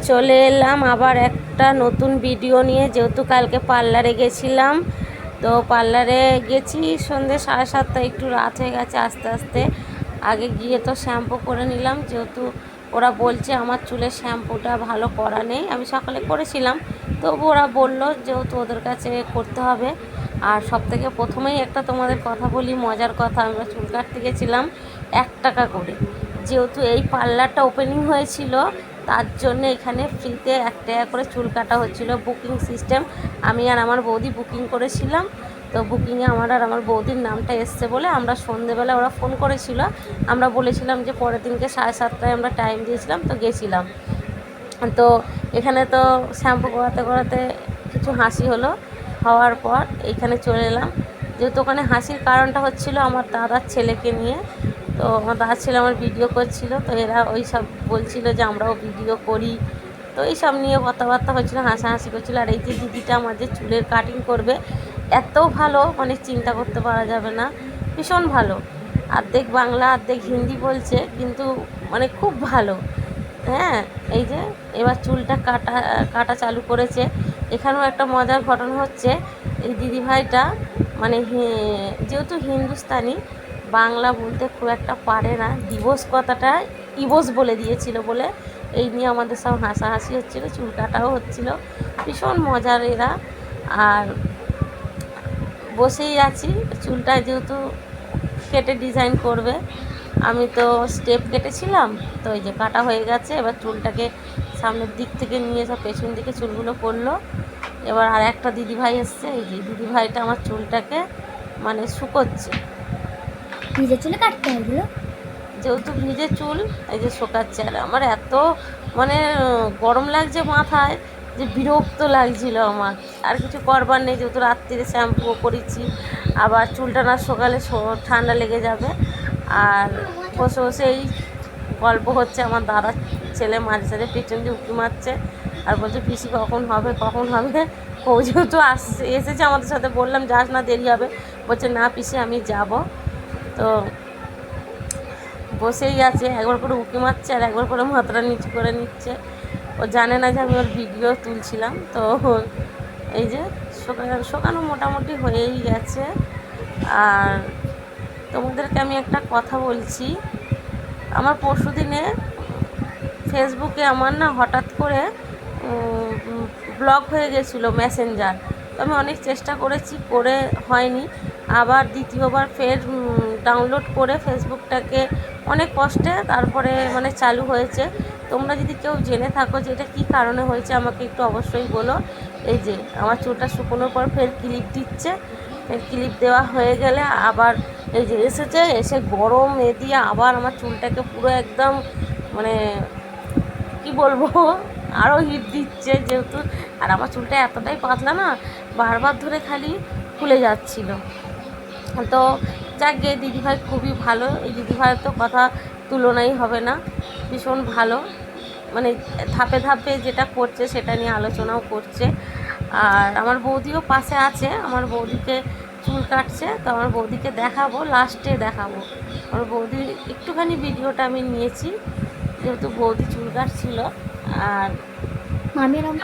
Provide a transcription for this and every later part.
চলে এলাম আবার একটা নতুন ভিডিও নিয়ে। যেহেতু কালকে পার্লারে গেছিলাম, তো পার্লারে গেছি সন্ধ্যে 7:30, একটু রাত হয়ে গেছে আস্তে আস্তে। আগে গিয়ে তো শ্যাম্পু করে নিলাম, যেহেতু ওরা বলছে আমার চুলের শ্যাম্পুটা ভালো করা নেই। আমি সকালে করেছিলাম, তবু ওরা বললো যেহেতু ওদের কাছে করতে হবে। আর সব থেকে প্রথমেই একটা তোমাদের কথা বলি, মজার কথা। আমরা চুল কাটতে গেছিলাম 1 টাকা করে। যেহেতু এই পার্লারটা ওপেনিং হয়েছিল, তার জন্য এখানে ফ্রিতে 1 টাকা করে চুল কাটা হচ্ছিলো, বুকিং সিস্টেম। আমি আর আমার বৌদি বুকিং করেছিলাম। তো বুকিংয়ে আমার আর আমার বৌদির নামটা এসছে বলে আমরা সন্ধেবেলা, ওরা ফোন করেছিল, আমরা বলেছিলাম যে পরের দিনকে 7:30টায় আমরা টাইম দিয়েছিলাম, তো গেছিলাম। তো এখানে তো শ্যাম্পু করাতে করাতে কিছু হাসি হলো। হওয়ার পর এইখানে চলে এলাম। যেহেতু ওখানে হাসির কারণটা হচ্ছিল আমার দাদার ছেলেকে নিয়ে। তো আমার দাদার ছেলে আমার ভিডিও করছিল, তো এরা ওই সব বলছিল যে আমরাও ভিডিও করি। তো এই সব নিয়ে কথাবার্তা হচ্ছিলো, হাসাহাসি করছিলো। আর এই যে দিদিটা আমার যে চুলের কাটিং করবে, এত ভালো মানে চিন্তা করতে পারা যাবে না, ভীষণ ভালো। অর্ধেক বাংলা অর্ধেক হিন্দি বলছে, কিন্তু মানে খুব ভালো। হ্যাঁ, এই যে এবার চুলটা কাটা কাটা চালু করেছে। এখানেও একটা মজার ঘটনা হচ্ছে, এই দিদিভাইটা মানে যেহেতু হিন্দুস্তানি, বাংলা বলতে খুব একটা পারে না। ডিভোর্স কথাটা ইভোস বলে দিয়েছিল বলে এই নিয়ে আমাদের সব হাসাহাসি হচ্ছিলো, চুল কাটাও হচ্ছিলো, ভীষণ মজার এরা। আর বসেই আছি, চুলটা যেহেতু কেটে ডিজাইন করবে, আমি তো স্টেপ কেটেছিলাম, তো এই যে কাটা হয়ে গেছে। এবার চুলটাকে সামনের দিক থেকে নিয়ে সব পেছন দিকে চুলগুলো করলো। এবার আর একটা দিদিভাই এসছে, এই যে দিদিভাইটা আমার চুলটাকে মানে শুকোচ্ছে। ভিজে চুলে কাটতে হবে, যেহেতু ভিজে চুল, এই যে শোকাচ্ছে। আর আমার এত মানে গরম লাগছে মাথায়, যে বিরক্ত লাগছিল আমার। আর কিছু করবার নেই, যেহেতু রাত্রিরে শ্যাম্পুও করেছি, আবার চুলটা না শোকালে ঠান্ডা লেগে যাবে। আর বসে বসে এই গল্প হচ্ছে। আমার দাদার ছেলে মাঝে সাঝে পেছন দিয়ে উঁকি মারছে আর বলছে পিসি কখন হবে কখন হবে। ও যেহেতু এসেছে আমাদের সাথে, বললাম যাস না, দেরি হবে। বলছে না পিসি আমি যাব। তো বসেই আছে, একবার করে উঁকি মারছে আর একবার করে মাথাটা নিচু করে নিচ্ছে। ও জানে না যে আমি ওর ভিডিও তুলছিলাম। তো এই যে শোকানো মোটামুটি হয়েই গেছে। আর তোমাদেরকে আমি একটা কথা বলছি, আমার পরশুদিনে ফেসবুকে আমার না হঠাৎ করে ব্লক হয়ে গেছিলো মেসেঞ্জার। তো আমি অনেক চেষ্টা করেছি, করে হয়নি। আবার দ্বিতীয়বার ফের ডাউনলোড করে ফেসবুকটাকে অনেক কষ্টে তারপরে মানে চালু হয়েছে। তোমরা যদি কেউ জেনে থাকো যে এটা কী কারণে হয়েছে, আমাকে একটু অবশ্যই বলো। এই যে আমার চুলটা শুকোনোর পর ফের ক্লিপ দিচ্ছে, ফের ক্লিপ দেওয়া হয়ে গেলে আবার এই যে এসে গরম দিয়ে আবার আমার চুলটাকে পুরো একদম মানে কি বলবো, আরও হিট দিচ্ছে যেহেতু। আর আমার চুলটা এতটাই পাতলা না, বারবার ধরে খালি খুলে যাচ্ছিল। তো যাক গে, দিদিভাই খুবই ভালো। এই দিদিভাইয়ের তো কথা তুলনাই হবে না, ভীষণ ভালো। মানে ধাপে ধাপে যেটা করছে সেটা নিয়ে আলোচনাও করছে। আর আমার বৌদিও পাশে আছে, আমার বৌদিকে চুল কাটছে। তো আমার বৌদিকে দেখাবো, লাস্টে দেখাবো। আমার বৌদির একটুখানি ভিডিওটা আমি নিয়েছি, যেহেতু বৌদি চুল কাটছিল। আর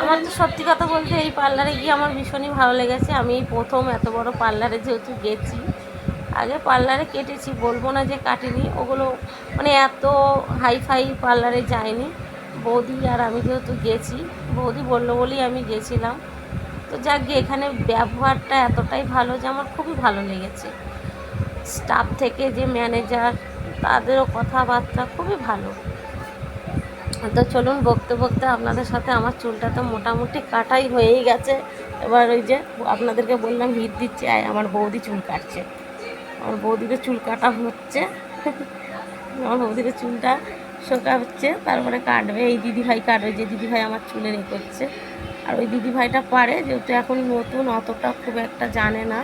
আমার তো সত্যি কথা বলতে এই পার্লারে গিয়ে আমার ভীষণই ভালো লেগেছে। আমি এই প্রথম এত বড় পার্লারে যেহেতু গেছি, আগে পার্লারে কেটেছি, বলবো না যে কাটিনি। ওগুলো মানে এত হাইফাই পার্লারে যায়নি। বৌদি আর আমি যেহেতু গেছি, বৌদি বললো বলেই আমি গেছিলাম। তো যাক গিয়ে এখানে ব্যবহারটা এতটাই ভালো যে আমার খুবই ভালো লেগেছে। স্টাফ থেকে যে ম্যানেজার, তাদেরও কথাবার্তা খুবই ভালো। তো চলুন, বকতে বকতে আপনাদের সাথে আমার চুলটা তো মোটামুটি কাটাই হয়েই গেছে। এবার ওই যে আপনাদেরকে বললাম হিট দিচ্ছে, আমার বৌদি চুল কাটছে। আমার বৌদিকে চুল কাটা হচ্ছে, আমার বৌদিকে চুলটা শোকা হচ্ছে, তারপরে কাটবে। এই দিদিভাই কাটবে, যে দিদিভাই আমার চুলে রে করছে। আর ওই দিদিভাইটা পারে, যেহেতু এখন নতুন, অতটা খুব একটা জানে না,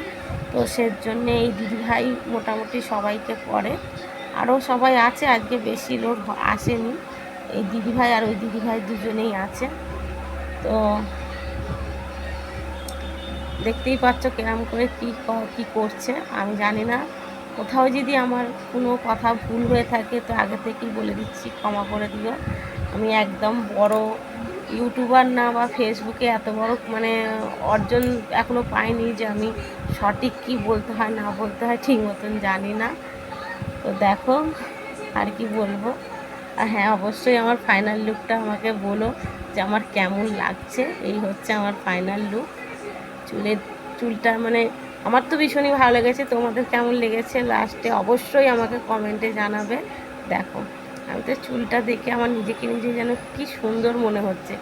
তো সেজন্যে এই দিদিভাই মোটামুটি সবাইকে করে। আরও সবাই আছে, আজকে বেশি লোক আসেনি। এই দিদিভাই আর ওই দিদিভাই দুজনেই আছে। তো দেখতেই পাচ্ছ কেরম করে কী করছে। আমি জানি না, কোথাও যদি আমার কোনো কথা ভুল হয়ে থাকে তো আগে থেকেই বলে দিচ্ছি, ক্ষমা করে দিও। আমি একদম বড় ইউটিউবার না বা ফেসবুকে এত বড় মানে অর্জন এখনও পাইনি যে আমি সঠিক কী বলতে হয় না বলতে হয় ঠিক মতন জানি না। তো দেখো আর কি বলবো। আর হ্যাঁ, অবশ্যই আমার ফাইনাল লুকটা আমাকে বলো যে আমার কেমন লাগছে। এই হচ্ছে আমার ফাইনাল লুক। চুলটা মানে আমার তো ভীষণই ভালো লেগেছে, তোমাদের কেমন লেগেছে লাস্টে অবশ্যই আমাকে কমেন্টে জানাবে। দেখো আমি তো চুলটা দেখে আমার নিজেকে নিজে যেন কি সুন্দর মনে হচ্ছে,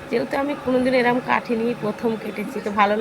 যেহেতু আমি কোনোদিন এরম কাটিনি, প্রথম কেটেছি, তো ভালো